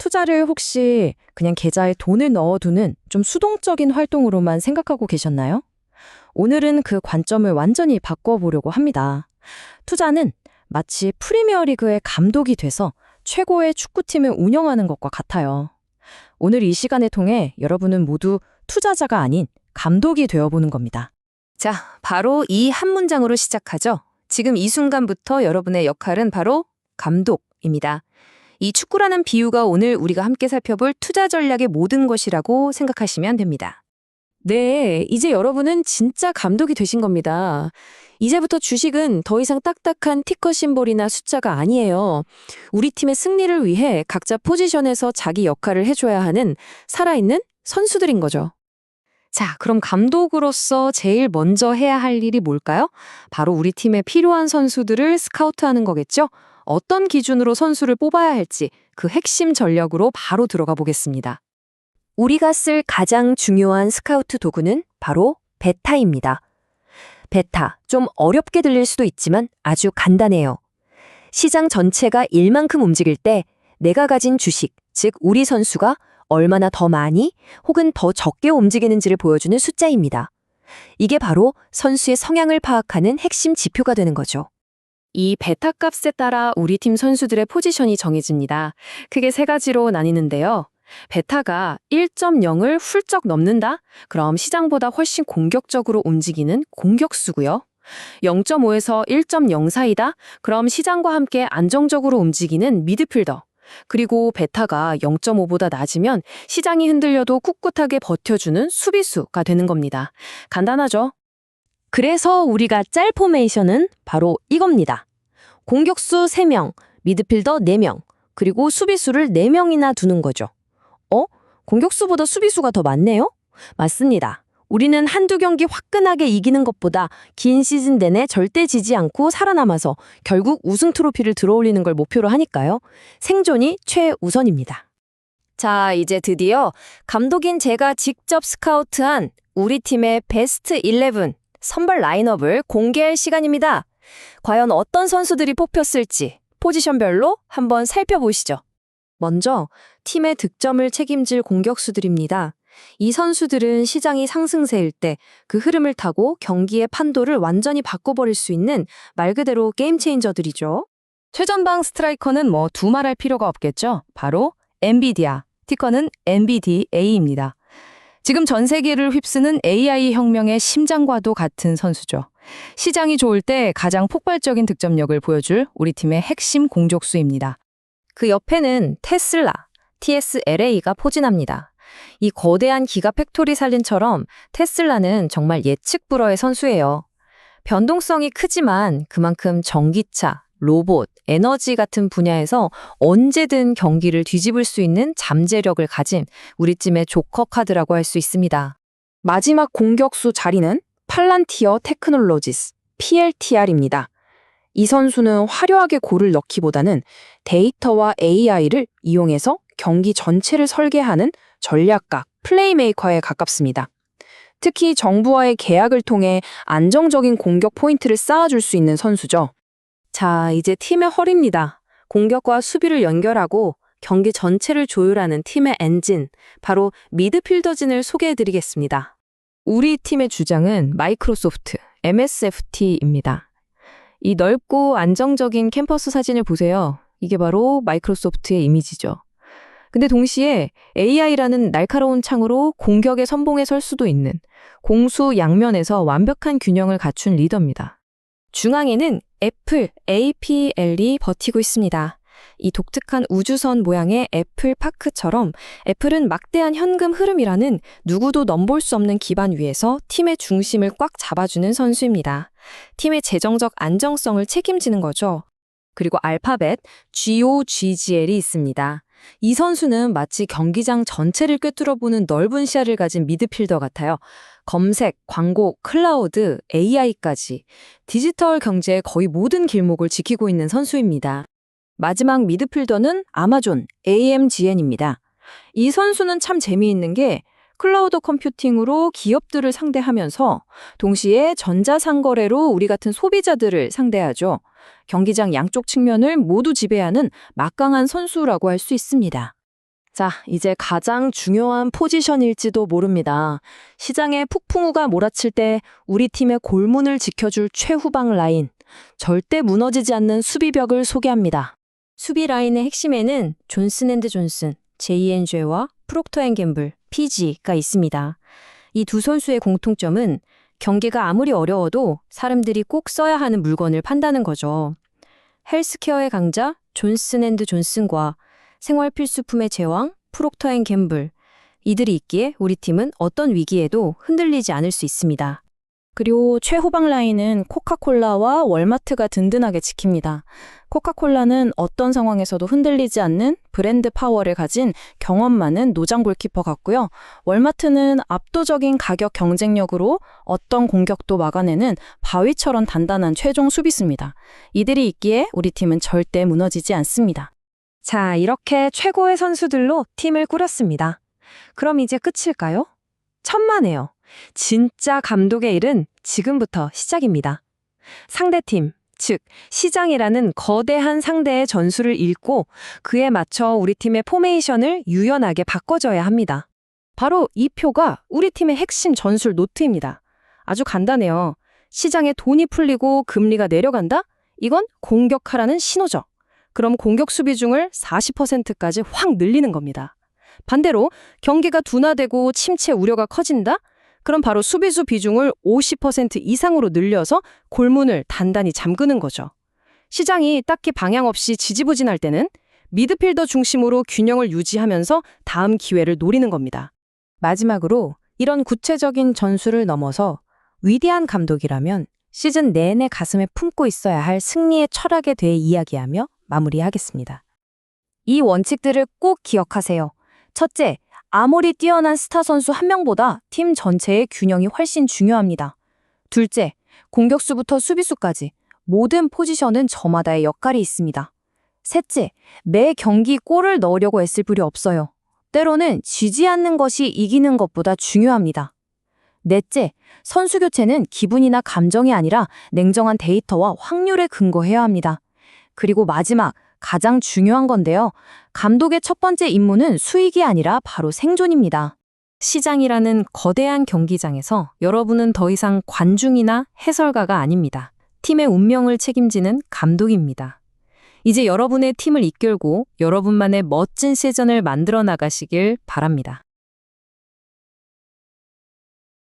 투자를 혹시 그냥 계좌에 돈을 넣어두는 좀 수동적인 활동으로만 생각하고 계셨나요? 오늘은 그 관점을 완전히 바꿔보려고 합니다. 투자는 마치 프리미어리그의 감독이 돼서 최고의 축구팀을 운영하는 것과 같아요. 오늘 이 시간을 통해 여러분은 모두 투자자가 아닌 감독이 되어보는 겁니다. 자, 바로 이 한 문장으로 시작하죠. 지금 이 순간부터 여러분의 역할은 바로 감독입니다. 이 축구라는 비유가 오늘 우리가 함께 살펴볼 투자 전략의 모든 것이라고 생각하시면 됩니다. 네, 이제 여러분은 진짜 감독이 되신 겁니다. 이제부터 주식은 더 이상 딱딱한 티커 심볼이나 숫자가 아니에요. 우리 팀의 승리를 위해 각자 포지션에서 자기 역할을 해줘야 하는 살아있는 선수들인 거죠. 자, 그럼 감독으로서 제일 먼저 해야 할 일이 뭘까요? 바로 우리 팀에 필요한 선수들을 스카우트하는 거겠죠? 어떤 기준으로 선수를 뽑아야 할지 그 핵심 전략으로 바로 들어가 보겠습니다. 우리가 쓸 가장 중요한 스카우트 도구는 바로 베타입니다. 베타, 좀 어렵게 들릴 수도 있지만 아주 간단해요. 시장 전체가 1만큼 움직일 때 내가 가진 주식, 즉 우리 선수가 얼마나 더 많이 혹은 더 적게 움직이는지를 보여주는 숫자입니다. 이게 바로 선수의 성향을 파악하는 핵심 지표가 되는 거죠. 이 베타 값에 따라 우리 팀 선수들의 포지션이 정해집니다. 크게 세 가지로 나뉘는데요. 베타가 1.0을 훌쩍 넘는다? 그럼 시장보다 훨씬 공격적으로 움직이는 공격수고요. 0.5에서 1.0 사이다? 그럼 시장과 함께 안정적으로 움직이는 미드필더. 그리고 베타가 0.5보다 낮으면 시장이 흔들려도 꿋꿋하게 버텨주는 수비수가 되는 겁니다. 간단하죠? 그래서 우리가 짤 포메이션은 바로 이겁니다. 공격수 3명, 미드필더 4명, 그리고 수비수를 4명이나 두는 거죠. 공격수보다 수비수가 더 많네요? 맞습니다. 우리는 한두 경기 화끈하게 이기는 것보다 긴 시즌 내내 절대 지지 않고 살아남아서 결국 우승 트로피를 들어올리는 걸 목표로 하니까요. 생존이 최우선입니다. 자, 이제 드디어 감독인 제가 직접 스카우트한 우리 팀의 베스트 11 선발 라인업을 공개할 시간입니다. 과연 어떤 선수들이 뽑혔을지 포지션별로 한번 살펴보시죠. 먼저 팀의 득점을 책임질 공격수들입니다. 이 선수들은 시장이 상승세일 때 그 흐름을 타고 경기의 판도를 완전히 바꿔버릴 수 있는 말 그대로 게임 체인저들이죠. 최전방 스트라이커는 뭐 두말할 필요가 없겠죠? 바로 엔비디아, 티커는 NVDA입니다. 지금 전 세계를 휩쓰는 AI 혁명의 심장과도 같은 선수죠. 시장이 좋을 때 가장 폭발적인 득점력을 보여줄 우리 팀의 핵심 공격수입니다. 그 옆에는 테슬라, TSLA가 포진합니다. 이 거대한 기가 팩토리 살린처럼 테슬라는 정말 예측 불허의 선수예요. 변동성이 크지만 그만큼 전기차, 로봇, 에너지 같은 분야에서 언제든 경기를 뒤집을 수 있는 잠재력을 가진 우리 팀의 조커 카드라고 할 수 있습니다. 마지막 공격수 자리는 팔란티어 테크놀로지스, PLTR입니다. 이 선수는 화려하게 골을 넣기보다는 데이터와 AI를 이용해서 경기 전체를 설계하는 전략가, 플레이메이커에 가깝습니다. 특히 정부와의 계약을 통해 안정적인 공격 포인트를 쌓아줄 수 있는 선수죠. 자, 이제 팀의 허리입니다. 공격과 수비를 연결하고 경기 전체를 조율하는 팀의 엔진, 바로 미드필더진을 소개해드리겠습니다. 우리 팀의 주장은 마이크로소프트, MSFT입니다. 이 넓고 안정적인 캠퍼스 사진을 보세요. 이게 바로 마이크로소프트의 이미지죠. 근데 동시에 AI라는 날카로운 창으로 공격의 선봉에 설 수도 있는 공수 양면에서 완벽한 균형을 갖춘 리더입니다. 중앙에는 애플, APL이 버티고 있습니다. 이 독특한 우주선 모양의 애플파크처럼 애플은 막대한 현금 흐름이라는 누구도 넘볼 수 없는 기반 위에서 팀의 중심을 꽉 잡아주는 선수입니다. 팀의 재정적 안정성을 책임지는 거죠. 그리고 알파벳 GOGGL이 있습니다. 이 선수는 마치 경기장 전체를 꿰뚫어보는 넓은 시야를 가진 미드필더 같아요. 검색, 광고, 클라우드, AI까지 디지털 경제의 거의 모든 길목을 지키고 있는 선수입니다. 마지막 미드필더는 아마존, AMGN입니다. 이 선수는 참 재미있는 게 클라우드 컴퓨팅으로 기업들을 상대하면서 동시에 전자상거래로 우리 같은 소비자들을 상대하죠. 경기장 양쪽 측면을 모두 지배하는 막강한 선수라고 할 수 있습니다. 자, 이제 가장 중요한 포지션일지도 모릅니다. 시장에 폭풍우가 몰아칠 때 우리 팀의 골문을 지켜줄 최후방 라인, 절대 무너지지 않는 수비벽을 소개합니다. 수비 라인의 핵심에는 존슨앤드존슨, J&J와 프록터앤갬블, PG가 있습니다. 이 두 선수의 공통점은 경기가 아무리 어려워도 사람들이 꼭 써야 하는 물건을 판다는 거죠. 헬스케어의 강자 존슨앤드존슨과 생활 필수품의 제왕 프록터앤갬블, 이들이 있기에 우리 팀은 어떤 위기에도 흔들리지 않을 수 있습니다. 그리고 최후방 라인은 코카콜라와 월마트가 든든하게 지킵니다. 코카콜라는 어떤 상황에서도 흔들리지 않는 브랜드 파워를 가진 경험 많은 노장 골키퍼 같고요. 월마트는 압도적인 가격 경쟁력으로 어떤 공격도 막아내는 바위처럼 단단한 최종 수비수입니다. 이들이 있기에 우리 팀은 절대 무너지지 않습니다. 자, 이렇게 최고의 선수들로 팀을 꾸렸습니다. 그럼 이제 끝일까요? 천만에요. 진짜 감독의 일은 지금부터 시작입니다. 상대팀, 즉 시장이라는 거대한 상대의 전술을 읽고 그에 맞춰 우리 팀의 포메이션을 유연하게 바꿔줘야 합니다. 바로 이 표가 우리 팀의 핵심 전술 노트입니다. 아주 간단해요. 시장에 돈이 풀리고 금리가 내려간다? 이건 공격하라는 신호죠. 그럼 공격 수비 중을 40%까지 확 늘리는 겁니다. 반대로 경기가 둔화되고 침체 우려가 커진다? 그럼 바로 수비수 비중을 50% 이상으로 늘려서 골문을 단단히 잠그는 거죠. 시장이 딱히 방향 없이 지지부진할 때는 미드필더 중심으로 균형을 유지하면서 다음 기회를 노리는 겁니다. 마지막으로 이런 구체적인 전술을 넘어서 위대한 감독이라면 시즌 내내 가슴에 품고 있어야 할 승리의 철학에 대해 이야기하며 마무리하겠습니다. 이 원칙들을 꼭 기억하세요. 첫째, 아무리 뛰어난 스타 선수 한 명보다 팀 전체의 균형이 훨씬 중요합니다. 둘째, 공격수부터 수비수까지 모든 포지션은 저마다의 역할이 있습니다. 셋째, 매 경기 골을 넣으려고 애쓸 필요 없어요. 때로는 지지 않는 것이 이기는 것보다 중요합니다. 넷째, 선수 교체는 기분이나 감정이 아니라 냉정한 데이터와 확률에 근거해야 합니다. 그리고 마지막, 가장 중요한 건데요. 감독의 첫 번째 임무는 수익이 아니라 바로 생존입니다. 시장이라는 거대한 경기장에서 여러분은 더 이상 관중이나 해설가가 아닙니다. 팀의 운명을 책임지는 감독입니다. 이제 여러분의 팀을 이끌고 여러분만의 멋진 시즌을 만들어 나가시길 바랍니다.